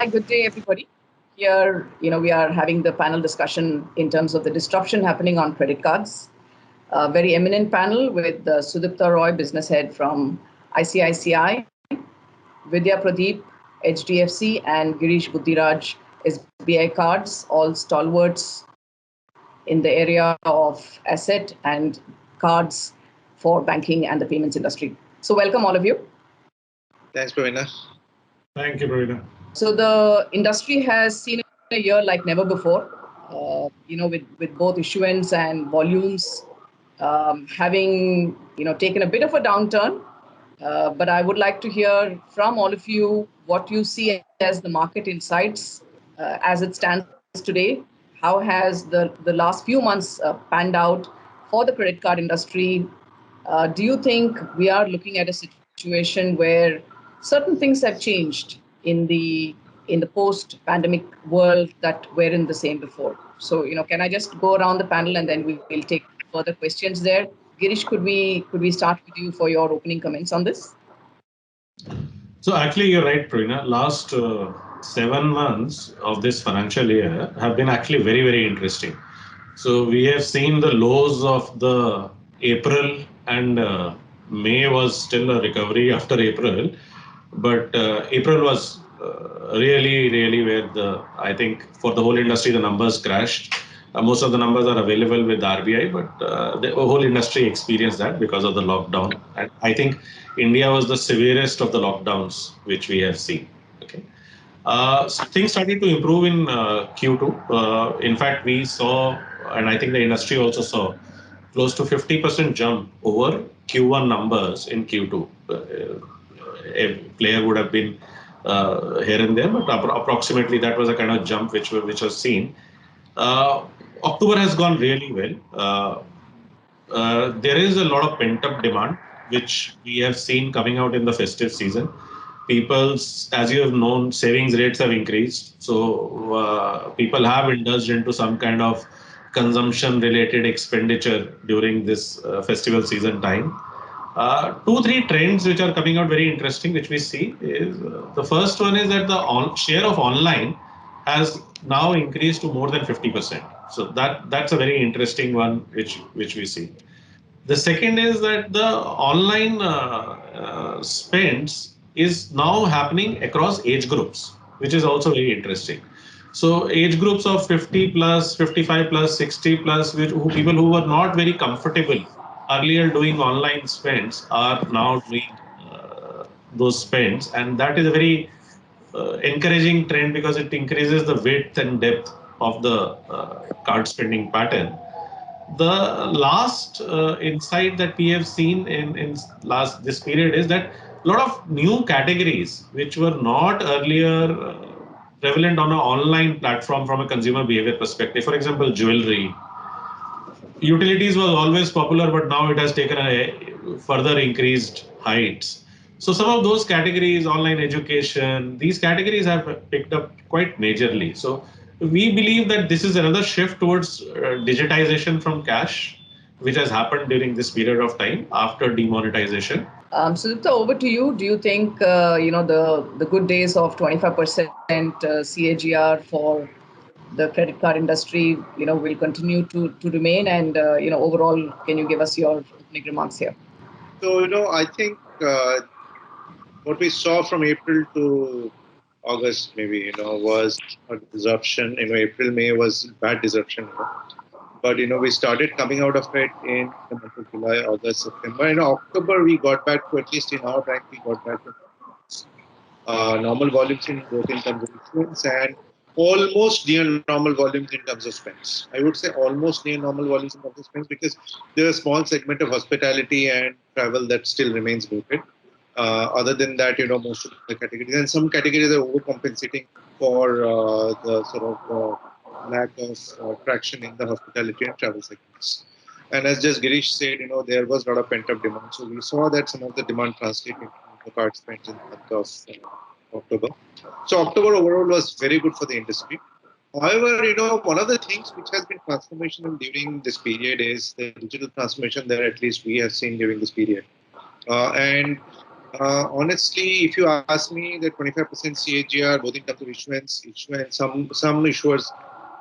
Hi, good day, everybody. Here, we are having the panel discussion in terms of the disruption happening on credit cards. A very eminent panel with Sudipta Roy, business head from ICICI, Vidya Pradeep, HDFC, and Girish Buddhiraj, SBI Cards, all stalwarts in the area of asset and cards for banking and the payments industry. So welcome all of you. Thanks, Pravina. Thank you, Pravina. So the industry has seen a year like never before, with both issuance and volumes having, taken a bit of a downturn. But I would like to hear from all of you what you see as the market insights as it stands today. How has the last few months panned out for the credit card industry? Do you think we are looking at a situation where certain things have changed in the post-pandemic world that weren't the same before? So, can I just go around the panel and then we'll take further questions there? Girish, could we start with you for your opening comments on this? So actually, you're right, Prina. Last 7 months of this financial year have been actually very, very interesting. So we have seen the lows of the April and May was still a recovery after April, but April was really, really where I think for the whole industry the numbers crashed. Most of the numbers are available with RBI, but the whole industry experienced that because of the lockdown. And I think India was the severest of the lockdowns which we have seen. Okay. Things started to improve in Q2. In fact, we saw, and I think the industry also saw, close to 50% jump over Q1 numbers in Q2. A player would have been here and there, but approximately that was a kind of jump which was seen. October has gone really well. There is a lot of pent-up demand, which we have seen coming out in the festive season. People's, as you have known, savings rates have increased. So people have indulged into some kind of consumption-related expenditure during this festival season time. Two, three trends which are coming out very interesting, which we see is the first one is that the share of online has now increased to more than 50%. So that's a very interesting one, which we see. The second is that the online spends is now happening across age groups, which is also very interesting. So age groups of 50 plus, 55 plus, 60 plus, people who were not very comfortable earlier doing online spends are now doing those spends, and that is a very encouraging trend because it increases the width and depth of the card spending pattern. The last insight that we have seen in last this period is that a lot of new categories which were not earlier prevalent on an online platform from a consumer behavior perspective. For example, jewelry. Utilities was always popular, but now it has taken a further increased heights. So some of those categories, online education, these categories have picked up quite majorly. So we believe that this is another shift towards digitization from cash, which has happened during this period of time after demonetization. Sudipta, over to you. Do you think the good days of 25% CAGR for the credit card industry will continue to remain? And overall, can you give us your opening remarks here? So, I think what we saw from April to August, maybe, was a disruption. April, May was bad disruption. But, we started coming out of it in the month of July, August, September. In October, we got back to, at least in our bank, we got back to normal volumes in both in terms of issuance and almost near normal volumes in terms of spends. I would say almost near normal volumes in terms of spends because there's a small segment of hospitality and travel that still remains muted. Other than that, most of the categories and some categories are overcompensating for the sort of lack of traction in the hospitality and travel segments. And as just Girish said, there was a lot of pent-up demand. So we saw that some of the demand translated into the card spends in the month of October. So October overall was very good for the industry. However, one of the things which has been transformational during this period is the digital transformation that at least we have seen during this period. And Honestly, if you ask me, the 25% CAGR, both in terms of issuance, some issuers,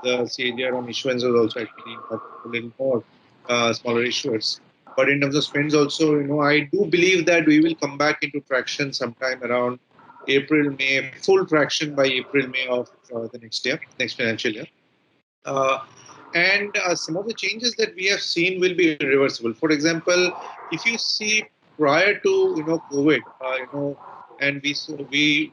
the CAGR on issuance was also actually a little more, smaller issuers. But in terms of spends also, I do believe that we will come back into traction sometime around April, May, full traction by April, May of the next year, next financial year. Uh, and some of the changes that we have seen will be irreversible. For example, if you see prior to COVID, and we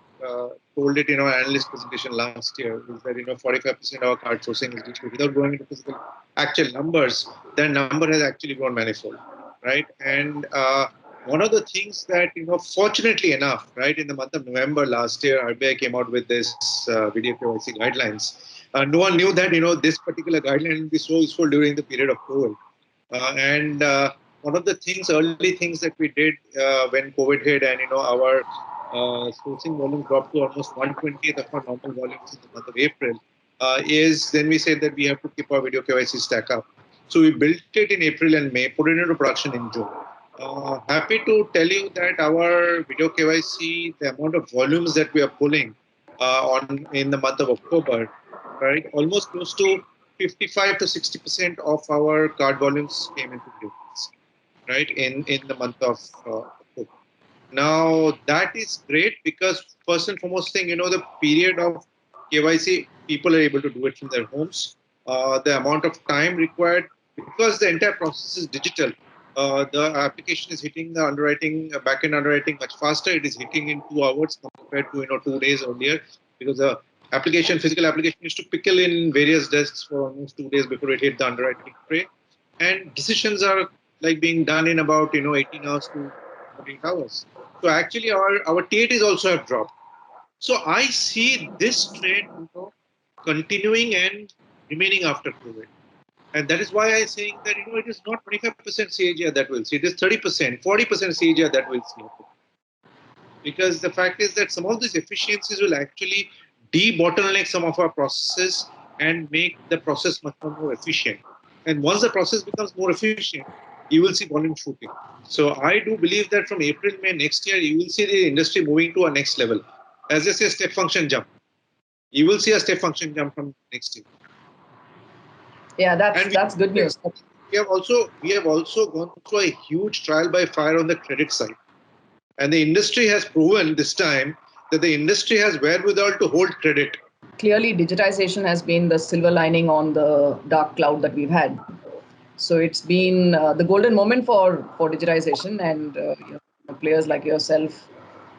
told it in our analyst presentation last year, is that 45% of our card sourcing is digital. Without going into physical actual numbers, that number has actually grown manifold, right? And one of the things that fortunately enough, right, in the month of November last year, RBI came out with this video KYC guidelines. No one knew that this particular guideline will be so useful during the period of COVID. And one of the early things that we did when COVID hit, and our sourcing volume dropped to almost 1/20th of our normal volumes in the month of April, is then we said that we have to keep our video KYC stack up. So we built it in April and May, put it into production in June. Happy to tell you that our video KYC, the amount of volumes that we are pulling on in the month of October, right, almost close to 55 to 60% of our card volumes came into KYC, right, in the month of October. Now that is great because first and foremost thing, the period of KYC, people are able to do it from their homes. The amount of time required, because the entire process is digital, the application is hitting the underwriting, back-end underwriting much faster. It is hitting in 2 hours compared to 2 days earlier, because the physical application used to pickle in various desks for almost 2 days before it hit the underwriting tray. And decisions are like being done in about 18 hours to 48 hours. So actually our TATs also have dropped. So I see this trend continuing and remaining after COVID. And that is why I'm saying that it is not 25% CAGR that we'll see. It is 30%, 40% CAGR that we'll see. Because the fact is that some of these efficiencies will actually de-bottleneck some of our processes and make the process much more efficient. And once the process becomes more efficient, you will see volume shooting. So I do believe that from April, May next year, you will see the industry moving to a next level. As I say, step function jump. You will see a step function jump from next year. Yeah, that's good news. We have also gone through a huge trial by fire on the credit side. And the industry has proven this time that the industry has wherewithal to hold credit. Clearly, digitization has been the silver lining on the dark cloud that we've had. So it's been the golden moment for digitization, and players like yourself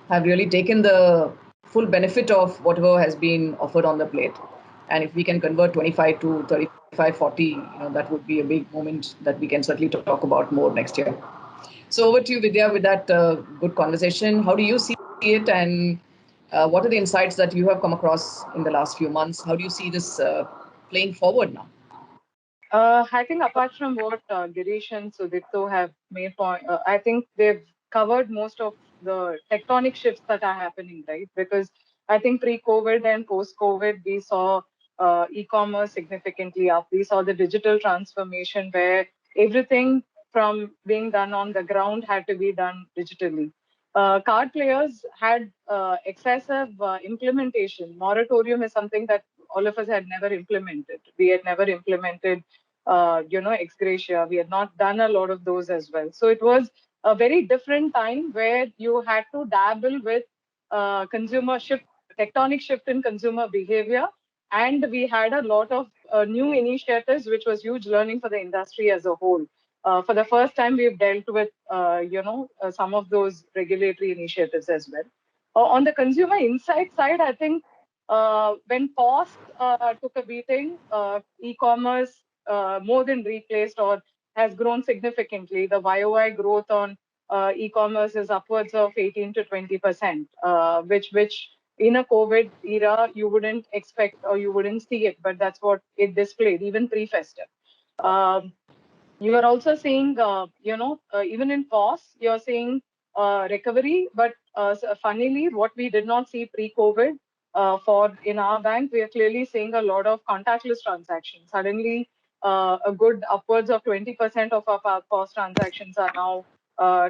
have really taken the full benefit of whatever has been offered on the plate. And if we can convert 25 to 35, 40, that would be a big moment that we can certainly talk about more next year. So over to you, Vidya, with that good conversation. How do you see it, and what are the insights that you have come across in the last few months? How do you see this playing forward now? I think apart from what Girish and Sudipto have made point, I think they've covered most of the tectonic shifts that are happening, right? Because I think pre-COVID and post-COVID, we saw e-commerce significantly up. We saw the digital transformation where everything from being done on the ground had to be done digitally. Card players had excessive implementation. Moratorium is something that all of us had never implemented. We had never implemented ex gratia. We had not done a lot of those as well. So it was a very different time where you had to dabble with consumer shift, tectonic shift in consumer behavior. And we had a lot of new initiatives, which was huge learning for the industry as a whole. For the first time, we've dealt with, some of those regulatory initiatives as well. On the consumer insight side, I think when POS took a beating, e-commerce more than replaced or has grown significantly. The YOY growth on e-commerce is upwards of 18 to 20%, which in a COVID era you wouldn't expect or you wouldn't see it, but that's what it displayed even pre-festive. You are also seeing, even in POS, you're seeing recovery, but funnily, what we did not see pre-COVID for in our bank, we are clearly seeing a lot of contactless transactions. Suddenly, a good upwards of 20% of our POS transactions are now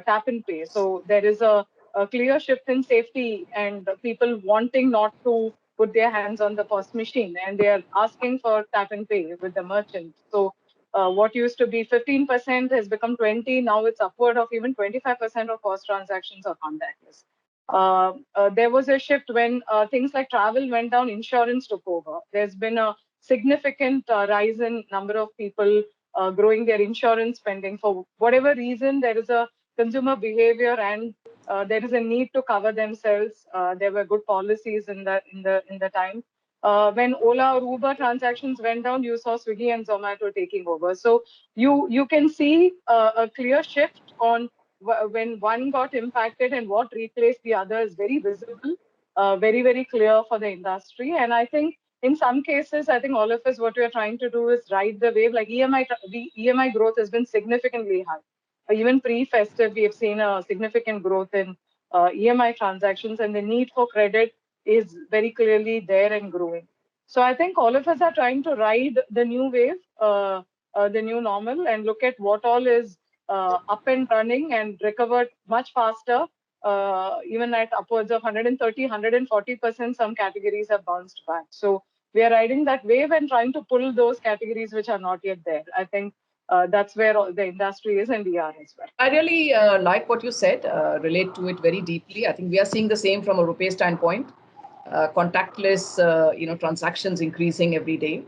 tap and pay. So there is a a clear shift in safety and people wanting not to put their hands on the POS machine, and they are asking for tap and pay with the merchant. So what used to be 15% has become 20. Now it's upward of even 25% of POS transactions are contactless. There was a shift when things like travel went down, insurance took over. There's been a significant rise in number of people growing their insurance spending. For whatever reason, there is a consumer behavior and there is a need to cover themselves. There were good policies in the time. When Ola or Uber transactions went down, you saw Swiggy and Zomato taking over. So you can see a clear shift on when one got impacted and what replaced the other is very visible, very clear for the industry. And I think in some cases, I think all of us, what we are trying to do is ride the wave. Like the EMI growth has been significantly high. Even pre-festive, we have seen a significant growth in EMI transactions, and the need for credit is very clearly there and growing. So I think all of us are trying to ride the new wave, the new normal, and look at what all is up and running and recovered much faster. Even at upwards of 130, 140%, some categories have bounced back. So we are riding that wave and trying to pull those categories which are not yet there. I think that's where the industry is, and we are as well. I really like what you said, relate to it very deeply. I think we are seeing the same from a RuPay standpoint. Contactless, transactions increasing every day.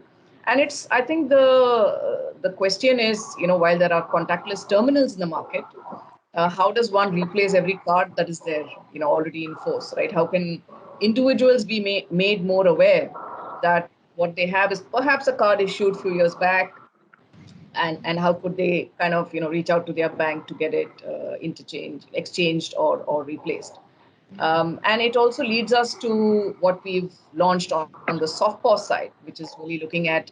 And it's, I think the question is, while there are contactless terminals in the market, how does one replace every card that is there, already in force, right? How can individuals be made more aware that what they have is perhaps a card issued a few years back, and how could they kind of reach out to their bank to get it exchanged or replaced. And it also leads us to what we've launched on the soft POS side, which is really looking at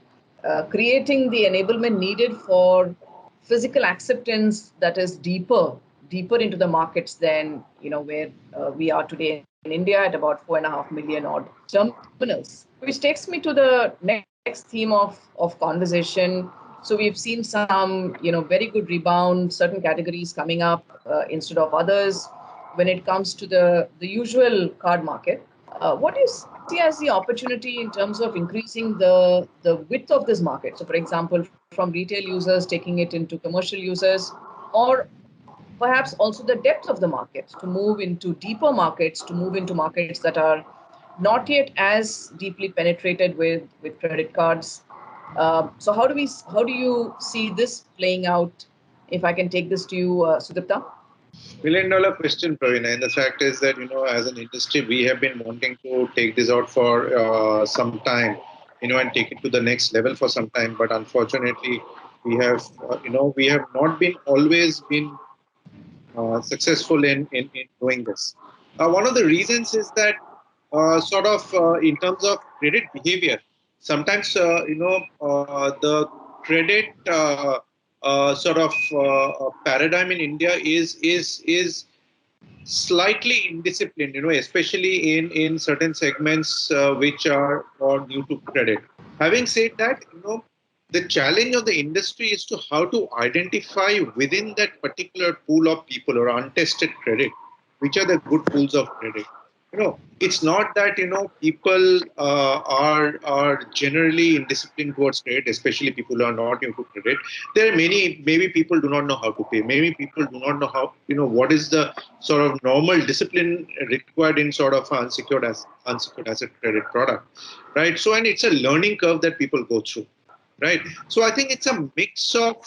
creating the enablement needed for physical acceptance that is deeper into the markets than where we are today in India at about 4.5 million odd terminals, which takes me to the next theme of conversation. So we've seen some very good rebound, certain categories coming up instead of others when it comes to the usual card market. What do you see as the opportunity in terms of increasing the width of this market? So, for example, from retail users taking it into commercial users, or perhaps also the depth of the market to move into deeper markets, to move into markets that are not yet as deeply penetrated with credit cards. So how do you see this playing out? If I can take this to you, Sudipta. $1 million question, Praveen. And the fact is that, as an industry, we have been wanting to take this out for some time, and take it to the next level for some time. But unfortunately, we have, we have not been always been successful in doing this. One of the reasons is that in terms of credit behavior, sometimes, the credit paradigm in India is slightly indisciplined, especially in certain segments which are new to credit. Having said that, the challenge of the industry is to how to identify within that particular pool of people or untested credit, which are the good pools of credit. It's not that people are generally indisciplined towards credit, especially people who are not into credit. There are maybe people do not know how to pay. Maybe people do not know how what is the sort of normal discipline required in sort of unsecured asset credit product, right? So, and it's a learning curve that people go through, right? So I think it's a mix of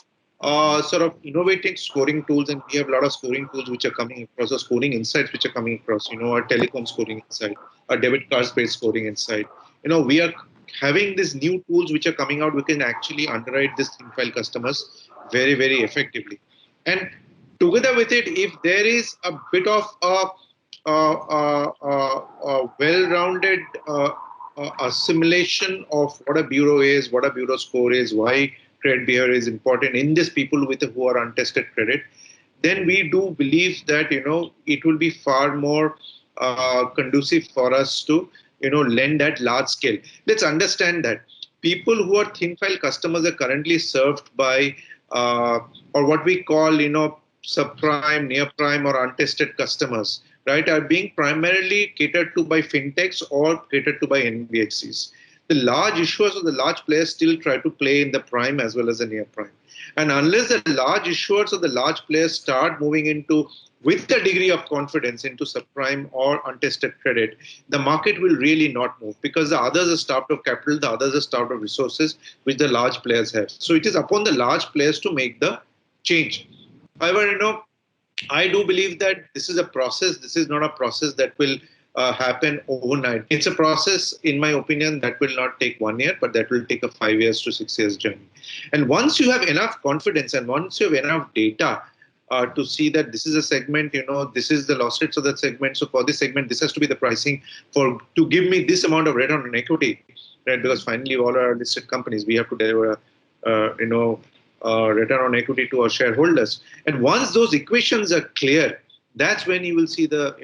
sort of innovating scoring tools, and we have a lot of scoring tools which are coming across, or scoring insights which are coming across, our telecom scoring insight, our debit cards-based scoring insight. We are having these new tools which are coming out. We can actually underwrite these thin file customers very, very effectively. And together with it, if there is a bit of a well-rounded assimilation of what a bureau is, what a bureau score is, why credit behavior is important in these people who are untested credit, then we do believe that it will be far more conducive for us to lend at large scale. Let's understand that people who are thin file customers are currently served by or what we call subprime, near prime, or untested customers, right, are being primarily catered to by fintechs or catered to by NBFCs. The large issuers or the large players still try to play in the prime as well as the near prime. And unless the large issuers or the large players start moving into, with a degree of confidence, into subprime or untested credit, the market will really not move because the others are starved of capital, the others are starved of resources, which the large players have. So it is upon the large players to make the change. However, I do believe that this is a process. This is not a process that will happen overnight. It's a process, in my opinion, that will not take 1 year, but that will take a 5 years to 6 years journey. And once you have enough confidence and once you have enough data to see that this is a segment, this is the loss rates of that segment. So for this segment, this has to be the pricing for to give me this amount of return on equity, right? Because finally, all our listed companies, we have to deliver, return on equity to our shareholders. And once those equations are clear, that's when you will see the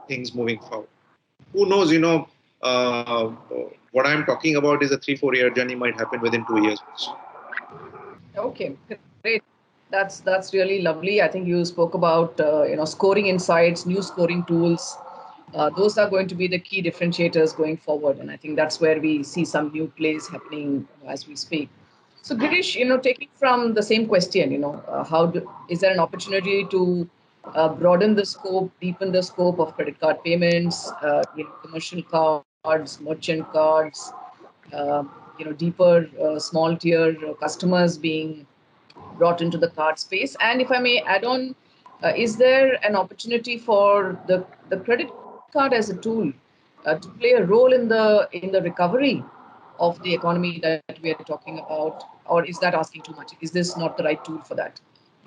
things moving forward. Who knows? What I'm talking about is a 3-4 year journey might happen within 2 years. Okay, great. That's really lovely. I think you spoke about scoring insights, new scoring tools. Those are going to be the key differentiators going forward, and I think that's where we see some new plays happening as we speak. So, Girish, taking from the same question, is there an opportunity to broaden the scope, deepen the scope of credit card payments, commercial cards, merchant cards, deeper small tier customers being brought into the card space? And if I may add on, is there an opportunity for the credit card as a tool to play a role in the recovery of the economy that we are talking about, or is that asking too much? Is this not the right tool for that?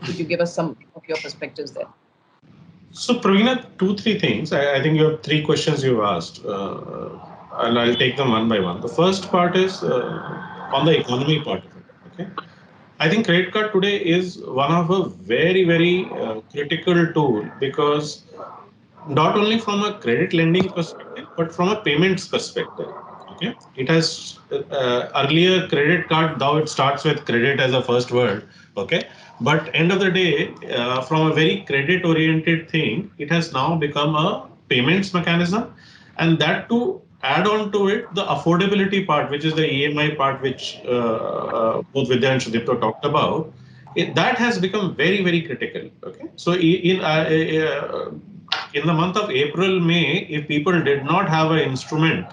Could you give us some of your perspectives there? So, Praveena, 2-3 things. I think you have 3 questions you've asked, and I'll take them one by one. The first part is on the economy part of it. Okay, I think credit card today is one of a very, very critical tool because not only from a credit lending perspective, but from a payments perspective. Okay, it has earlier credit card, though it starts with credit as a first word. Okay, but end of the day, from a very credit oriented thing, it has now become a payments mechanism, and that to add on to it the affordability part, which is the EMI part, which both Vidya and Sudipto talked about. That has become very, very critical. Okay, so in the month of April, May, if people did not have an instrument,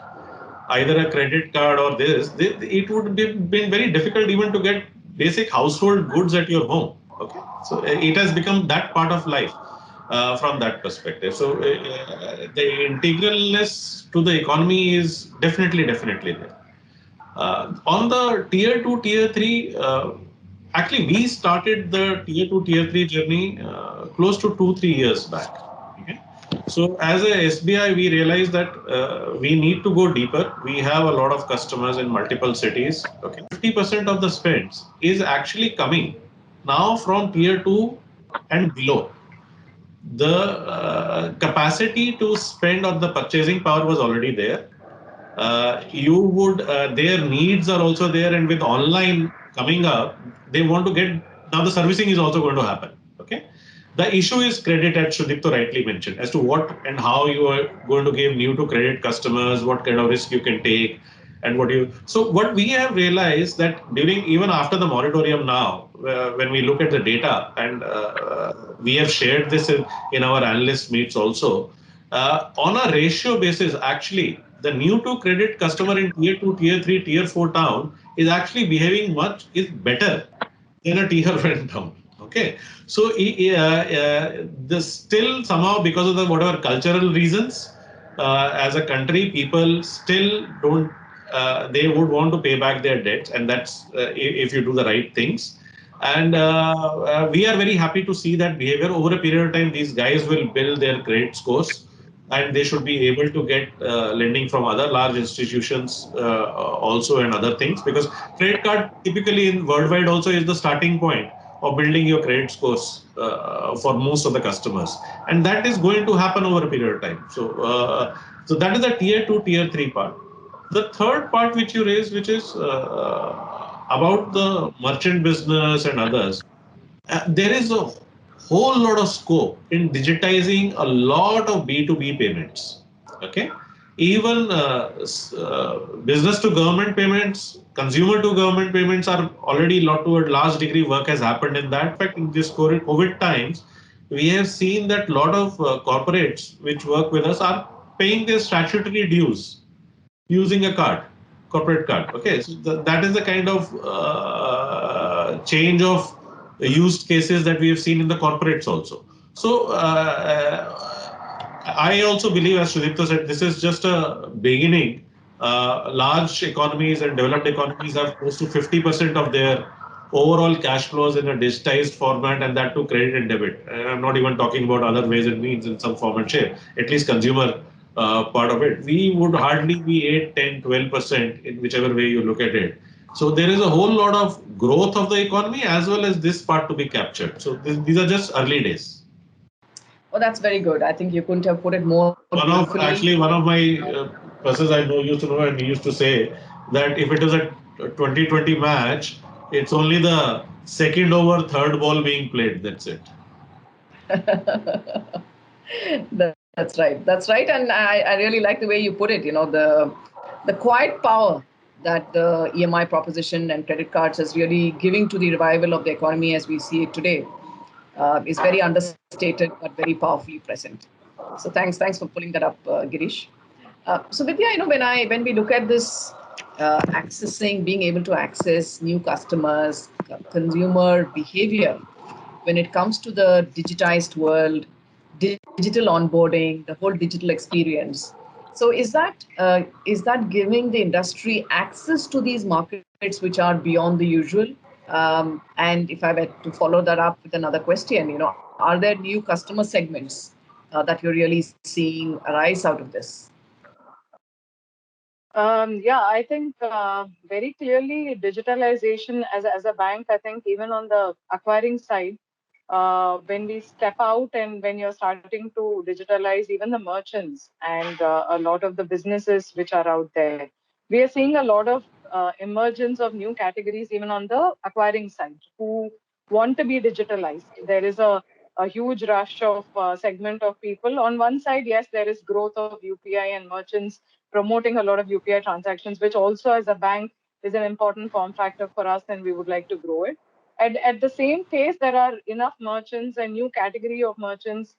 either a credit card or it would be been very difficult even to get basic household goods at your home. Okay, so it has become that part of life from that perspective. So the integralness to the economy is definitely there. On the tier 2, tier 3, actually we started the tier 2, tier 3 journey close to 2-3 years back. Okay? So as a SBI, we realized that we need to go deeper. We have a lot of customers in multiple cities. Okay, 50% of the spends is actually coming now from tier 2 and below. The capacity to spend on the purchasing power was already there. Their needs are also there, and with online coming up, they want to get, now the servicing is also going to happen. Okay, the issue is credit, as Sudipto rightly mentioned, as to what and how you are going to give new to credit customers, what kind of risk you can take, and so what we have realized that during, even after the moratorium now, when we look at the data, and we have shared this in our analyst meets also, on a ratio basis, actually, the new to credit customer in tier 2, tier 3, tier 4 town is actually behaving is better than a tier 1 town. Okay, so this still somehow, because of the whatever cultural reasons, as a country, people still don't. They would want to pay back their debts, and that's if you do the right things. And we are very happy to see that behavior over a period of time. These guys will build their credit scores, and they should be able to get lending from other large institutions also, and other things, because credit card typically in worldwide also is the starting point of building your credit scores for most of the customers, and that is going to happen over a period of time. So that is the tier 2, tier 3 part. The third part which you raised, which is about the merchant business and others, there is a whole lot of scope in digitizing a lot of B2B payments. Okay, even business to government payments, consumer to government payments are already lot to a large degree work has happened in that. In fact, in this COVID times, we have seen that lot of corporates which work with us are paying their statutory dues using a card, corporate card. Okay, so that is the kind of change of used cases that we have seen in the corporates also. So I also believe, as Sudipta said, this is just a beginning. Large economies and developed economies have close to 50% of their overall cash flows in a digitized format, and that to credit and debit. And I'm not even talking about other ways and means in some form and shape, at least consumer part of it. We would hardly be 8, 10, 12% in whichever way you look at it. So there is a whole lot of growth of the economy as well as this part to be captured. So these are just early days. Well, that's very good. I think you couldn't have put it more beautifully. One of my persons I know used to know, and he used to say that if it is a 2020 match, it's only the second over third ball being played. That's it. That's right. That's right. And I really like the way you put it. The quiet power that the EMI proposition and credit cards is really giving to the revival of the economy as we see it today is very understated but very powerfully present. So thanks for pulling that up, Girish. So Vidya, when we look at this being able to access new customers, consumer behavior, when it comes to the digitized world, digital onboarding, the whole digital experience. So is that giving the industry access to these markets which are beyond the usual? And if I were to follow that up with another question, are there new customer segments that you're really seeing arise out of this? Yeah, I think very clearly digitalization as a bank, I think even on the acquiring side, when we step out and when you're starting to digitalize even the merchants and a lot of the businesses which are out there, we are seeing a lot of emergence of new categories even on the acquiring side who want to be digitalized. There is a huge rush of segment of people. On one side, yes, there is growth of UPI and merchants promoting a lot of UPI transactions, which also as a bank is an important form factor for us and we would like to grow it. At the same pace, there are enough merchants and new category of merchants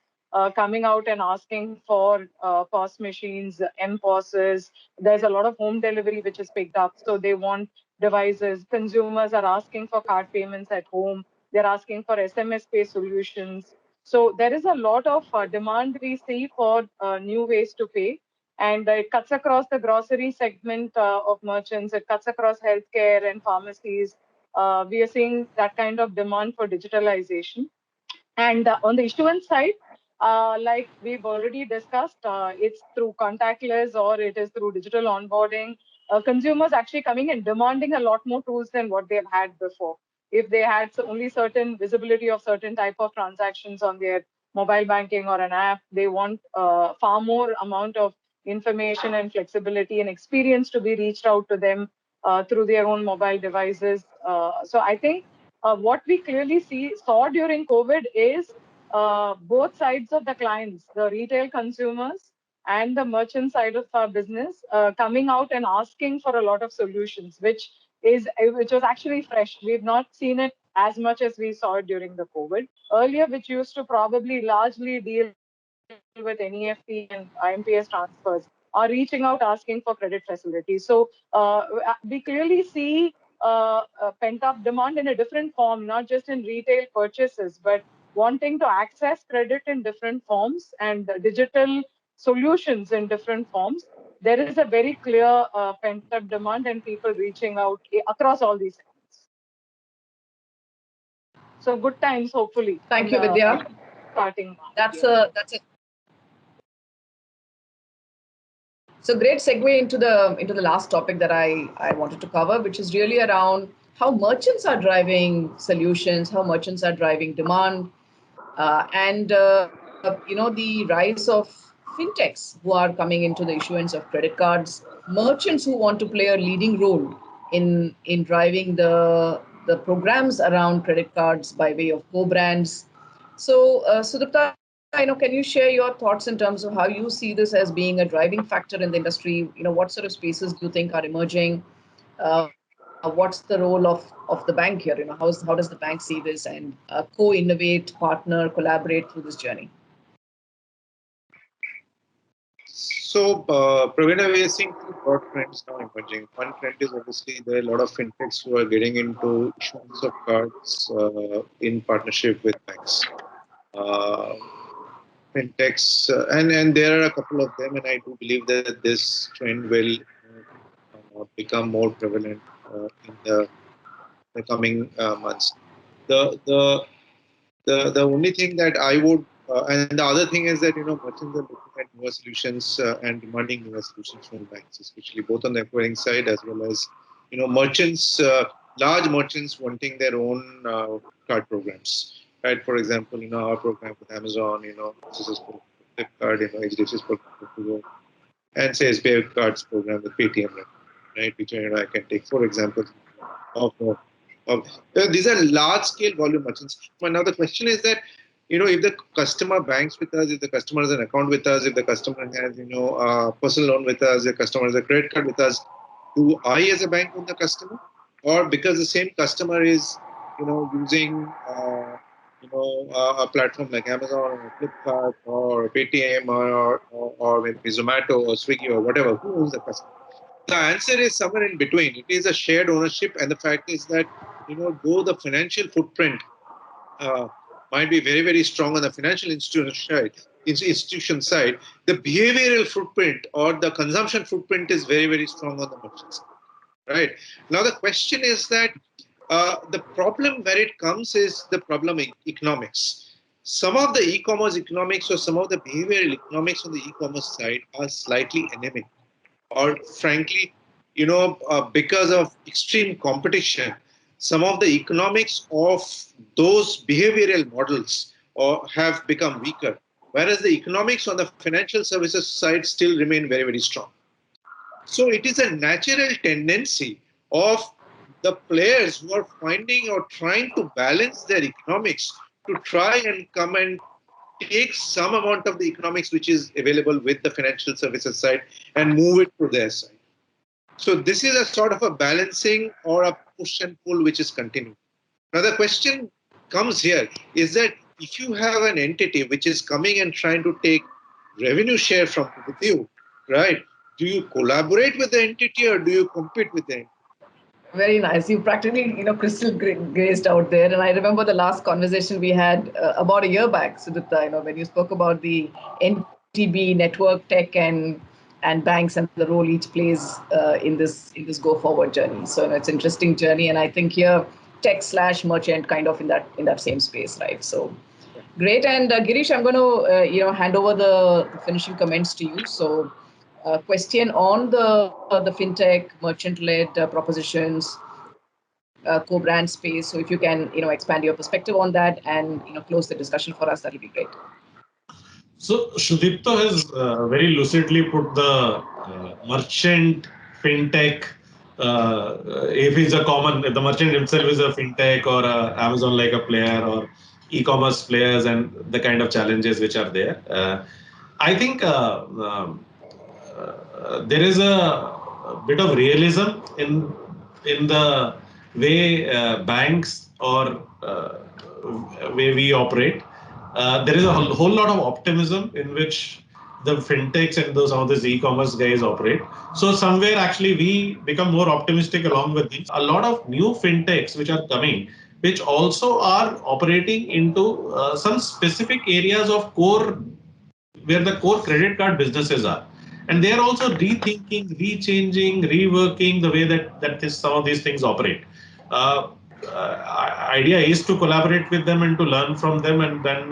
coming out and asking for POS machines, MPOSs. There's a lot of home delivery which is picked up. So they want devices. Consumers are asking for card payments at home. They're asking for SMS-based solutions. So there is a lot of demand we see for new ways to pay. And it cuts across the grocery segment of merchants. It cuts across healthcare and pharmacies. We are seeing that kind of demand for digitalization. And on the issuance side, like we've already discussed, it's through contactless or it is through digital onboarding. Consumers actually coming and demanding a lot more tools than what they've had before. If they had only certain visibility of certain type of transactions on their mobile banking or an app, they want far more amount of information and flexibility and experience to be reached out to them through their own mobile devices. So I think what we clearly saw during COVID is both sides of the clients, the retail consumers and the merchant side of our business, coming out and asking for a lot of solutions, which was actually fresh. We've not seen it as much as we saw it during the COVID earlier, which used to probably largely deal with NEFT and IMPS transfers, are reaching out asking for credit facilities. So we clearly see pent-up demand in a different form, not just in retail purchases, but wanting to access credit in different forms and digital solutions in different forms. There is a very clear pent-up demand and people reaching out across all these segments. So good times, hopefully. Thank you, Vidya. Starting. That's a So great segue into the last topic that I wanted to cover, which is really around how merchants are driving solutions, how merchants are driving demand, and the rise of fintechs who are coming into the issuance of credit cards, merchants who want to play a leading role in driving the programs around credit cards by way of co-brands, So, Sudipta, can you share your thoughts in terms of how you see this as being a driving factor in the industry? What sort of spaces do you think are emerging? What's the role of the bank here? How does the bank see this and co-innovate, partner, collaborate through this journey? So, Pravina, we are seeing two broad trends now emerging. One trend is obviously there are a lot of fintechs who are getting into issuance of cards in partnership with banks. Uh, Fintechs, and there are a couple of them, and I do believe that this trend will become more prevalent in the coming months. The the the only thing that I would and the other thing is that merchants are looking at newer solutions and demanding newer solutions from banks, especially both on the acquiring side as well as merchants, large merchants wanting their own card programs. Right, for example, our program with Amazon, successful Flipkart, HDFC's program, and say SBI cards program with Paytm, right? Which I can take for example of these are large scale volume merchants. But now the question is that if the customer banks with us, if the customer has an account with us, if the customer has a personal loan with us, if the customer has a credit card with us, do I as a bank own the customer, or because the same customer is using a platform like Amazon or Flipkart or Paytm or maybe Zomato or Swiggy or whatever, who owns the customer? The answer is somewhere in between. It is a shared ownership, and the fact is that though the financial footprint uh, might be very, very strong on the financial institution side, the behavioral footprint or the consumption footprint is very, very strong on the merchant side. Right now, the question is that the problem where it comes is the problem in economics. Some of the e-commerce economics or some of the behavioral economics on the e-commerce side are slightly anemic, or frankly, because of extreme competition, some of the economics of those behavioral models have become weaker, whereas the economics on the financial services side still remain very, very strong. So it is a natural tendency of the players who are finding or trying to balance their economics to try and come and take some amount of the economics which is available with the financial services side and move it to their side. So this is a sort of a balancing or a push and pull which is continuing. Now the question comes here is that if you have an entity which is coming and trying to take revenue share from with you, right? Do you collaborate with the entity or do you compete with the entity? Very nice. You practically, crystal gazed out there. And I remember the last conversation we had about a year back, Sudipta, when you spoke about the NTB network tech and banks and the role each plays in this go forward journey. So it's an interesting journey, and I think here tech/merchant kind of in that same space, right? So great. And Girish, I'm going to hand over the finishing comments to you. So question on the fintech merchant-led propositions, co-brand space. So if you can expand your perspective on that and close the discussion for us, that'll be great. So Sudipta has very lucidly put the merchant fintech. If he's if the merchant himself is a fintech or a Amazon like a player or e-commerce players and the kind of challenges which are there. I think there is a bit of realism in the way banks or way we operate. There is a whole lot of optimism in which the fintechs and some of these e-commerce guys operate. So somewhere actually we become more optimistic along with these. A lot of new fintechs which are coming, which also are operating into some specific areas of core where the core credit card businesses are. And they are also rethinking, rechanging, reworking the way that some of these things operate. Idea is to collaborate with them and to learn from them and then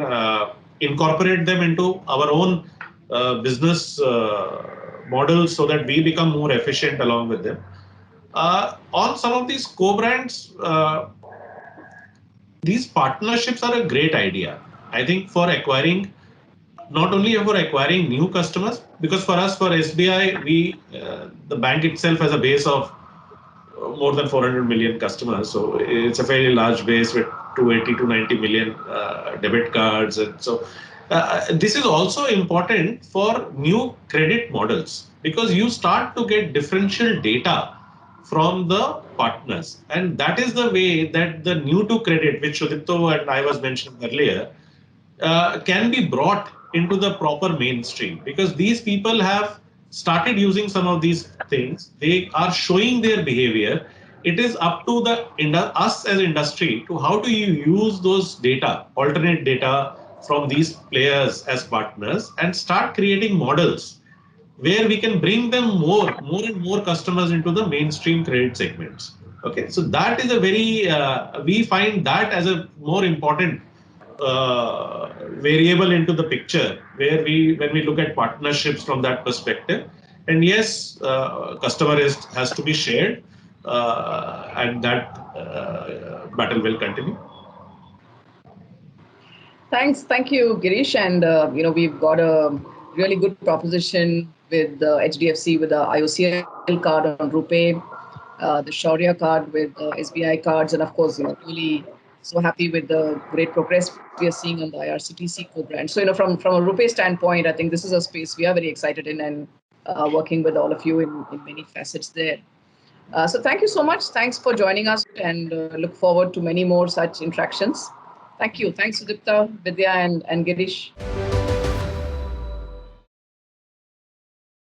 incorporate them into our own business models so that we become more efficient along with them. On some of these co-brands, these partnerships are a great idea. I think for acquiring, not only for acquiring new customers, because for us, for SBI, the bank itself has a base of more than 400 million customers. So it's a fairly large base with 280 to 90 million debit cards. And so this is also important for new credit models, because you start to get differential data from the partners. And that is the way that the new to credit, which Sudipto and I was mentioning earlier, can be brought into the proper mainstream, because these people have started using some of these things. They are showing their behavior. It is up to us as industry to how do you use those data, alternate data from these players as partners, and start creating models where we can bring them more and more customers into the mainstream credit segments. Okay, so that is a very we find that as a more important variable into the picture, where when we look at partnerships from that perspective. And yes, customer has to be shared, and that battle will continue. Thank you, Girish. And we've got a really good proposition with the HDFC with the IOCL card on RuPay, the Shaurya card with SBI cards, and of course, really so happy with the great progress we are seeing on the IRCTC co-brand. So, from a RuPay standpoint, I think this is a space we are very excited in, and working with all of you in many facets there. So thank you so much. Thanks for joining us, and look forward to many more such interactions. Thank you. Thanks, Sudipta, Vidya, and Girish.